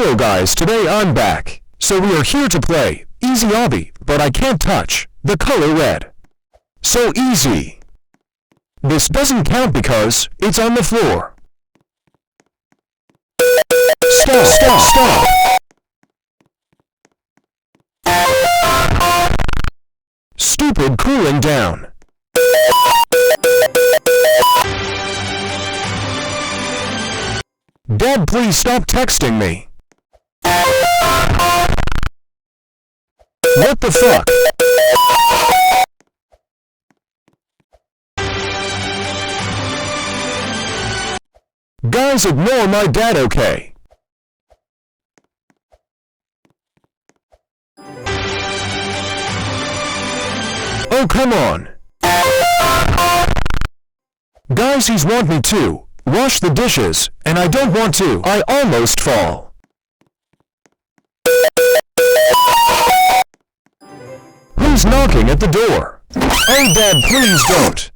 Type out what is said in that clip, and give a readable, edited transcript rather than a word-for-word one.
Hello guys, today I'm back. So we are here to play Easy Obby, but I can't touch the color red. So easy. This doesn't count because it's on the floor. Stop. Stupid cooling down. Dad, please stop texting me. What the fuck? Guys, ignore my dad, okay? Oh, come on. Guys, he's want me to wash the dishes, and I don't want to. I almost fall. Who's knocking at the door? Oh, Dad, please don't.